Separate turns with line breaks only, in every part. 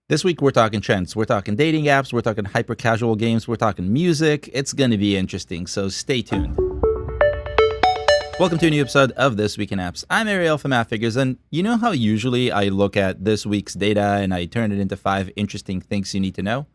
This week, we're talking trends. We're talking dating apps. We're talking hyper casual games. We're talking music. It's going to be interesting, so stay tuned. Welcome to a new episode of This Week in Apps. I'm Ariel from App Figures, and you know how usually I look at this week's data and I turn it into 5 interesting things you need to know?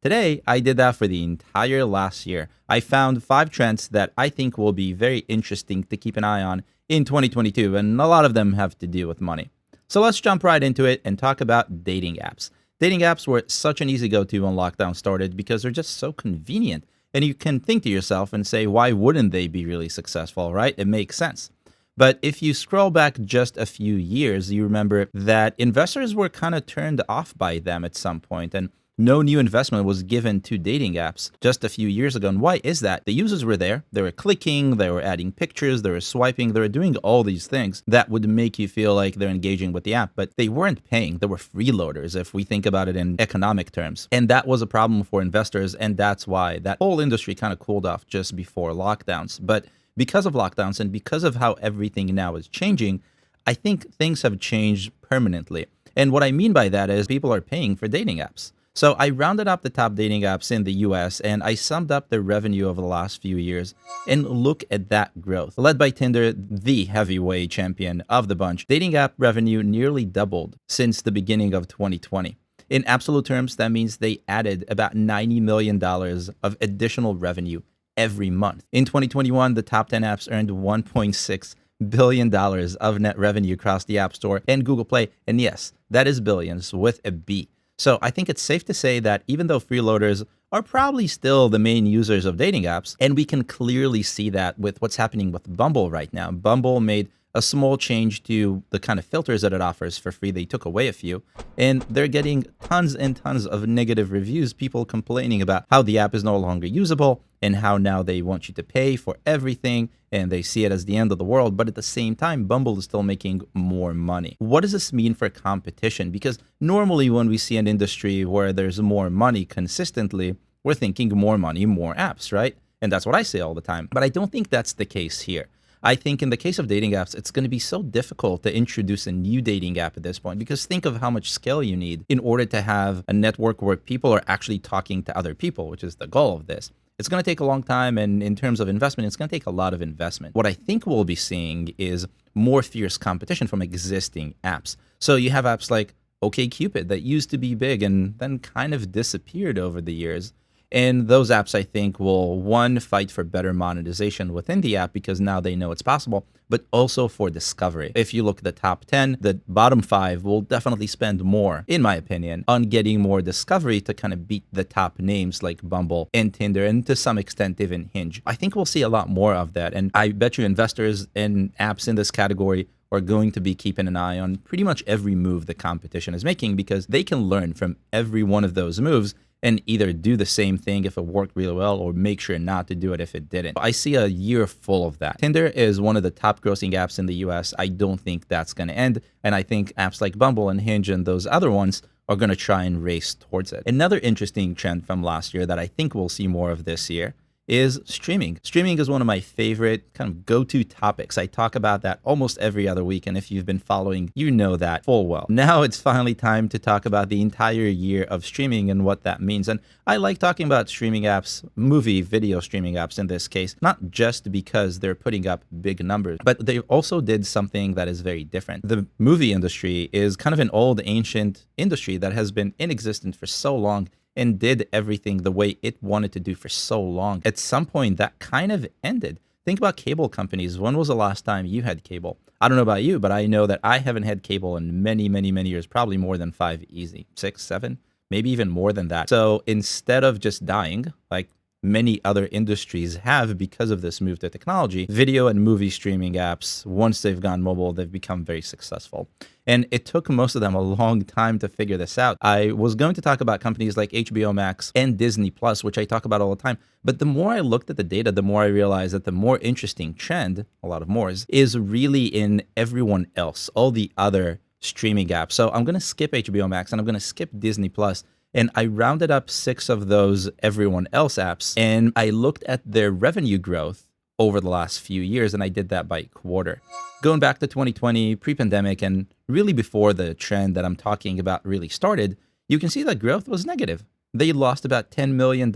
Today, I did that for the entire last year. I found 5 trends that I think will be very interesting to keep an eye on in 2022, and a lot of them have to do with money. So let's jump right into it and talk about dating apps. Dating apps were such an easy go-to when lockdown started because they're just so convenient. And you can think to yourself and say, why wouldn't they be really successful, right? It makes sense. But if you scroll back just a few years, you remember that investors were kind of turned off by them at some point, and no new investment was given to dating apps just a few years ago. And why is that? The users were there. They were clicking, they were adding pictures, they were swiping, they were doing all these things that would make you feel like they're engaging with the app, but they weren't paying. They were freeloaders, if we think about it in economic terms. And that was a problem for investors, and that's why that whole industry kind of cooled off just before lockdowns. But because of lockdowns and because of how everything now is changing, I think things have changed permanently. And what I mean by that is people are paying for dating apps. So I rounded up the top dating apps in the US and I summed up their revenue over the last few years, and look at that growth. Led by Tinder, the heavyweight champion of the bunch, dating app revenue nearly doubled since the beginning of 2020. In absolute terms, that means they added about $90 million of additional revenue every month. In 2021, the top 10 apps earned $1.6 billion of net revenue across the App Store and Google Play. And yes, that is billions with a B. So I think it's safe to say that even though freeloaders are probably still the main users of dating apps, and we can clearly see that with what's happening with Bumble right now. Bumble made a small change to the kind of filters that it offers for free. They took away a few, and they're getting tons and tons of negative reviews, people complaining about how the app is no longer usable and how now they want you to pay for everything and they see it as the end of the world. But at the same time, Bumble is still making more money. What does this mean for competition? Because normally when we see an industry where there's more money consistently, we're thinking more money, more apps, right? And that's what I say all the time. But I don't think that's the case here. I think in the case of dating apps, it's going to be so difficult to introduce a new dating app at this point, because think of how much scale you need in order to have a network where people are actually talking to other people, which is the goal of this. It's going to take a long time, and in terms of investment, it's going to take a lot of investment. What I think we'll be seeing is more fierce competition from existing apps. So you have apps like OkCupid that used to be big and then kind of disappeared over the years. And those apps, I think, will, one, fight for better monetization within the app because now they know it's possible, but also for discovery. If you look at the top 10, the bottom 5 will definitely spend more, in my opinion, on getting more discovery to kind of beat the top names like Bumble and Tinder, and to some extent even Hinge. I think we'll see a lot more of that, and I bet you investors in apps in this category are going to be keeping an eye on pretty much every move the competition is making, because they can learn from every one of those moves and either do the same thing if it worked really well or make sure not to do it if it didn't. I see a year full of that. Tinder is one of the top grossing apps in the US. I don't think that's going to end. And I think apps like Bumble and Hinge and those other ones are going to try and race towards it. Another interesting trend from last year that I think we'll see more of this year is streaming. Streaming is one of my favorite kind of go-to topics. I talk about that almost every other week, and if you've been following, you know that full well. Now it's finally time to talk about the entire year of streaming and what that means. And I like talking about streaming apps, video streaming apps in this case, not just because they're putting up big numbers, but they also did something that is very different. The movie industry is kind of an old, ancient industry that has been in existence for so long and did everything the way it wanted to do for so long. At some point, that kind of ended. Think about cable companies. When was the last time you had cable? I don't know about you, but I know that I haven't had cable in many, many, many years, probably more than 5 easy, 6, 7, maybe even more than that. So instead of just dying, like many other industries have because of this move to technology, video and movie streaming apps, once they've gone mobile, they've become very successful. And it took most of them a long time to figure this out. I was going to talk about companies like HBO Max and Disney Plus, which I talk about all the time. But the more I looked at the data, the more I realized that the more interesting trend, a lot of mores, is really in everyone else, all the other streaming apps. So I'm going to skip HBO Max and I'm going to skip Disney Plus. And I rounded up 6 of those everyone else apps, and I looked at their revenue growth over the last few years, and I did that by quarter. Going back to 2020, pre-pandemic, and really before the trend that I'm talking about really started, you can see that growth was negative. They lost about $10 million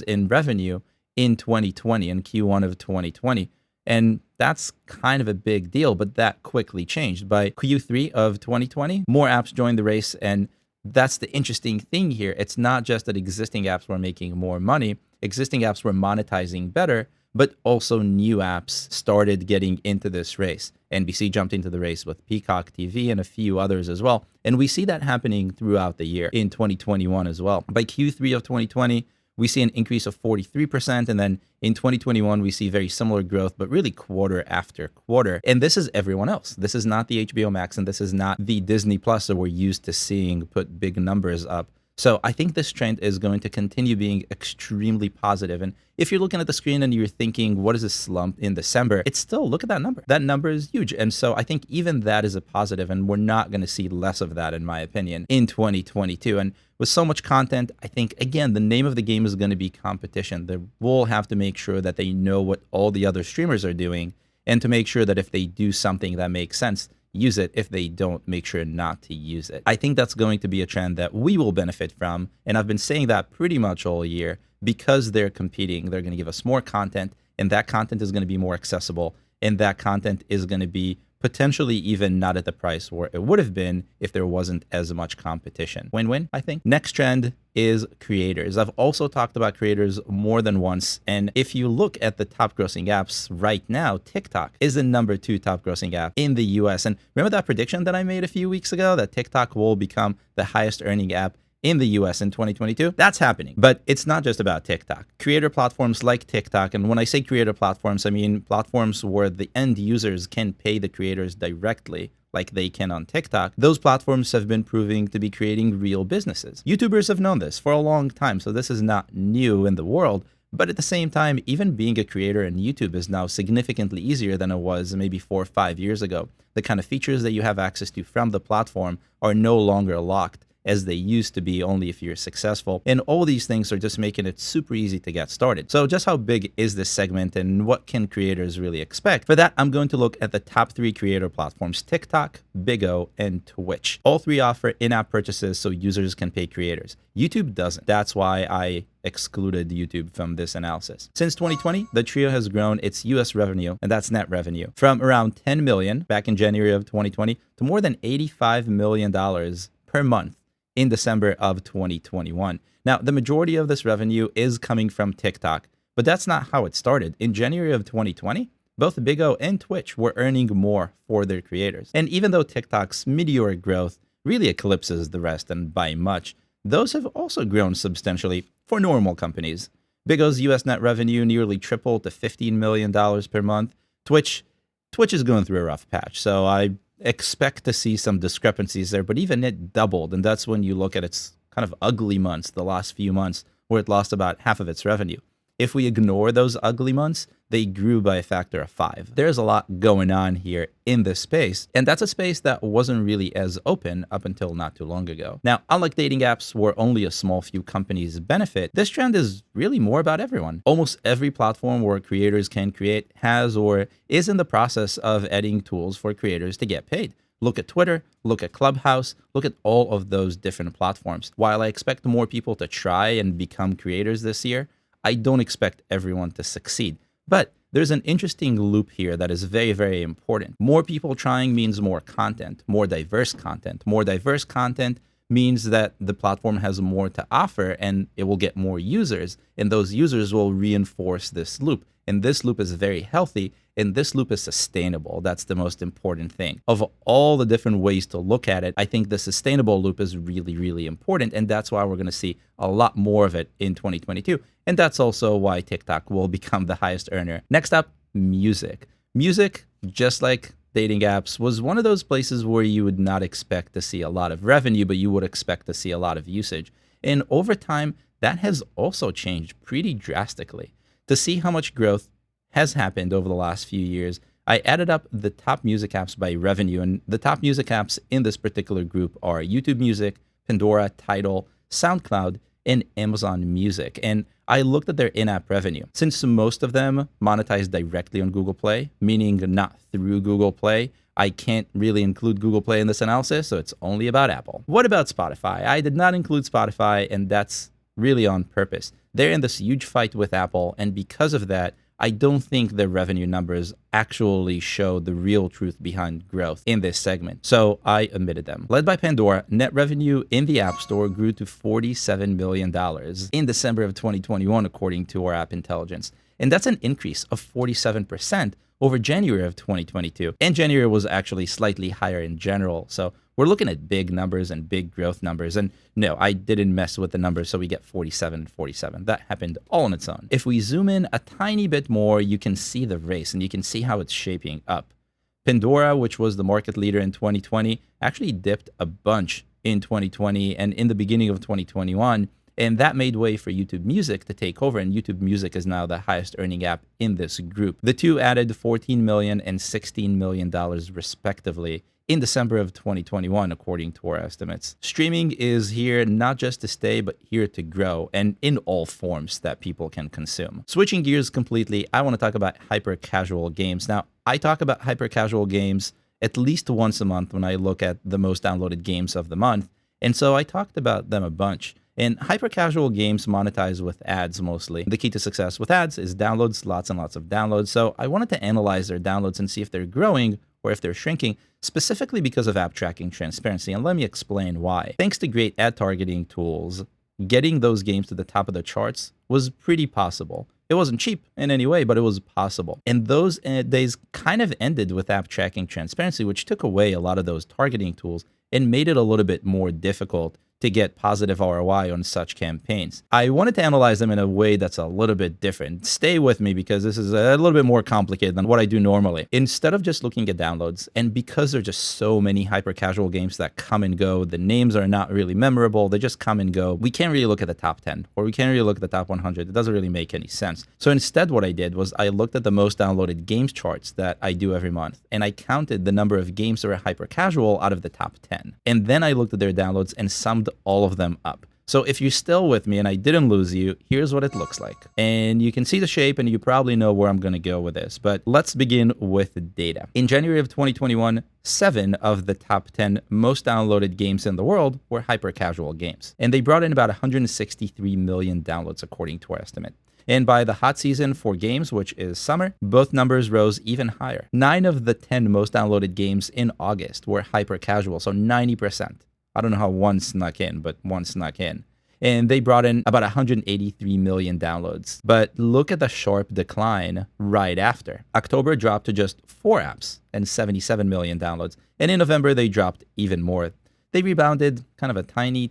in revenue in 2020, in Q1 of 2020. And that's kind of a big deal, but that quickly changed. By Q3 of 2020, more apps joined the race. And that's the interesting thing here. It's not just that existing apps were making more money, existing apps were monetizing better, but also new apps started getting into this race. NBC jumped into the race with Peacock TV and a few others as well. And we see that happening throughout the year in 2021 as well. By Q3 of 2020, we see an increase of 43%. And then in 2021, we see very similar growth, but really quarter after quarter. And this is everyone else. This is not the HBO Max, and this is not the Disney Plus that we're used to seeing put big numbers up. So I think this trend is going to continue being extremely positive. And if you're looking at the screen and you're thinking, what is this slump in December? It's still, look at that number. That number is huge. And so I think even that is a positive, and we're not going to see less of that, in my opinion, in 2022. And with so much content, I think, again, the name of the game is going to be competition. They will have to make sure that they know what all the other streamers are doing, and to make sure that if they do something that makes sense, use it. If they don't, make sure not to use it. I think that's going to be a trend that we will benefit from. And I've been saying that pretty much all year. Because they're competing, they're going to give us more content, and that content is going to be more accessible, and that content is going to be potentially even not at the price where it would have been if there wasn't as much competition. Win-win, I think. Next trend is creators. I've also talked about creators more than once. And if you look at the top grossing apps right now, TikTok is the #2 top grossing app in the US. And remember that prediction that I made a few weeks ago that TikTok will become the highest earning app in the US in 2022? That's happening. But it's not just about TikTok. Creator platforms like TikTok, and when I say creator platforms, I mean platforms where the end users can pay the creators directly, like they can on TikTok. Those platforms have been proving to be creating real businesses. YouTubers have known this for a long time, so this is not new in the world. But at the same time, even being a creator in YouTube is now significantly easier than it was maybe 4 or 5 years ago. The kind of features that you have access to from the platform are no longer locked as they used to be, only if you're successful. And all these things are just making it super easy to get started. So just how big is this segment, and what can creators really expect? For that, I'm going to look at the top 3 creator platforms: TikTok, Big O, and Twitch. All 3 offer in-app purchases so users can pay creators. YouTube doesn't. That's why I excluded YouTube from this analysis. Since 2020, the trio has grown its US revenue, and that's net revenue, from around $10 million back in January of 2020 to more than $85 million per month in December of 2021. Now, the majority of this revenue is coming from TikTok, but that's not how it started. In January of 2020, both Big O and Twitch were earning more for their creators. And even though TikTok's meteoric growth really eclipses the rest, and by much, those have also grown substantially for normal companies. Big O's US net revenue nearly tripled to $15 million per month. Twitch is going through a rough patch, so I expect to see some discrepancies there, but even it doubled. And that's when you look at its kind of ugly months, the last few months, where it lost about half of its revenue. If we ignore those ugly months, they grew by a factor of 5. There's a lot going on here in this space, and that's a space that wasn't really as open up until not too long ago. Now, unlike dating apps where only a small few companies benefit, this trend is really more about everyone. Almost every platform where creators can create has or is in the process of adding tools for creators to get paid. Look at Twitter, look at Clubhouse, look at all of those different platforms. While I expect more people to try and become creators this year, I don't expect everyone to succeed. But there's an interesting loop here that is very, very important. More people trying means more content, more diverse content. More diverse content means that the platform has more to offer, and it will get more users, and those users will reinforce this loop. And this loop is very healthy, and this loop is sustainable. That's the most important thing. Of all the different ways to look at it, I think the sustainable loop is really, really important, and that's why we're going to see a lot more of it in 2022. And that's also why TikTok will become the highest earner. Next up, music. Music, just like dating apps, was one of those places where you would not expect to see a lot of revenue, but you would expect to see a lot of usage. And over time, that has also changed pretty drastically. To see how much growth has happened over the last few years, I added up the top music apps by revenue, and the top music apps in this particular group are YouTube Music, Pandora, Tidal, SoundCloud, and Amazon Music. And I looked at their in-app revenue. Since most of them monetize directly on Google Play, meaning not through Google Play, I can't really include Google Play in this analysis, so it's only about Apple. What about Spotify? I did not include Spotify, and that's really on purpose. They're in this huge fight with Apple, and because of that, I don't think their revenue numbers actually show the real truth behind growth in this segment, so I omitted them. Led by Pandora, net revenue in the App Store grew to $47 million in December of 2021, according to our App Intelligence. And that's an increase of 47% over January of 2022. And January was actually slightly higher in general. So we're looking at big numbers and big growth numbers. And no, I didn't mess with the numbers, so we get 47 and 47. That happened all on its own. If we zoom in a tiny bit more, you can see the race and you can see how it's shaping up. Pandora, which was the market leader in 2020, actually dipped a bunch in 2020 and in the beginning of 2021. And that made way for YouTube Music to take over, and YouTube Music is now the highest earning app in this group. The two added $14 million and $16 million respectively in December of 2021, according to our estimates. Streaming is here not just to stay, but here to grow, and in all forms that people can consume. Switching gears completely, I want to talk about hyper-casual games. Now, I talk about hyper-casual games at least once a month when I look at the most downloaded games of the month, and so I talked about them a bunch. And hyper-casual games monetize with ads mostly. The key to success with ads is downloads, lots and lots of downloads. So I wanted to analyze their downloads and see if they're growing or if they're shrinking, specifically because of app tracking transparency. And let me explain why. Thanks to great ad targeting tools, getting those games to the top of the charts was pretty possible. It wasn't cheap in any way, but it was possible. And those days kind of ended with app tracking transparency, which took away a lot of those targeting tools and made it a little bit more difficult to get positive ROI on such campaigns. I wanted to analyze them in a way that's a little bit different. Stay with me because this is a little bit more complicated than what I do normally. Instead of just looking at downloads, and because there are just so many hyper-casual games that come and go, the names are not really memorable, they just come and go, we can't really look at the top 10, or we can't really look at the top 100. It doesn't really make any sense. So instead what I did was I looked at the most downloaded games charts that I do every month, and I counted the number of games that are hyper-casual out of the top 10. And then I looked at their downloads and summed all of them up. So if you're still with me and I didn't lose you, here's what it looks like. And you can see the shape and you probably know where I'm going to go with this. But let's begin with the data. In January of 2021, 7 of the top 10 most downloaded games in the world were hyper-casual games. And they brought in about 163 million downloads according to our estimate. And by the hot season for games, which is summer, both numbers rose even higher. 9 of the 10 most downloaded games in August were hyper-casual, so 90%. I don't know how one snuck in, but one snuck in. And they brought in about 183 million downloads. But look at the sharp decline right after. October dropped to just 4 apps and 77 million downloads. And in November, they dropped even more. They rebounded kind of a tiny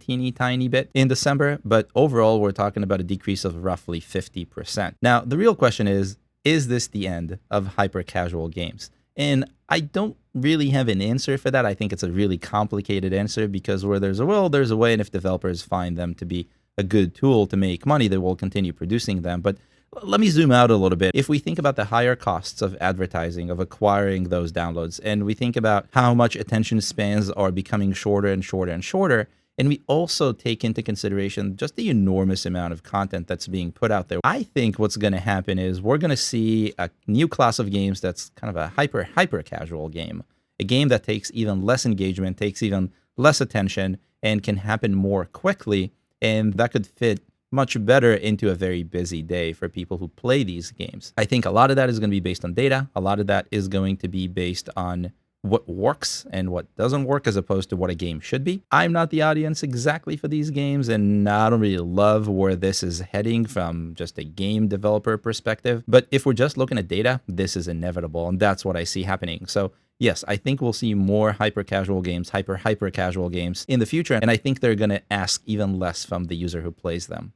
bit in December, but overall, we're talking about a decrease of roughly 50%. Now, the real question is this the end of hyper-casual games? And I don't really have an answer for that. I think it's a really complicated answer because where there's a will, there's a way. And if developers find them to be a good tool to make money, they will continue producing them. But let me zoom out a little bit. If we think about the higher costs of advertising, of acquiring those downloads, and we think about how much attention spans are becoming shorter and shorter and shorter, and we also take into consideration just the enormous amount of content that's being put out there, I think what's going to happen is we're going to see a new class of games that's kind of a hyper casual game. A game that takes even less engagement, takes even less attention, and can happen more quickly. And that could fit much better into a very busy day for people who play these games. I think a lot of that is going to be based on data. A lot of that is going to be based on what works and what doesn't work as opposed to what a game should be. I'm not the audience exactly for these games, and I don't really love where this is heading from just a game developer perspective. But if we're just looking at data, this is inevitable, and that's what I see happening. So yes, I think we'll see more hyper-casual games, hyper-casual games in the future, and I think they're going to ask even less from the user who plays them.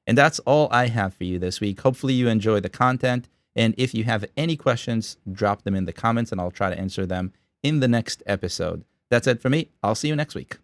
And that's all I have for you this week. Hopefully you enjoy the content. And if you have any questions, drop them in the comments and I'll try to answer them in the next episode. That's it for me. I'll see you next week.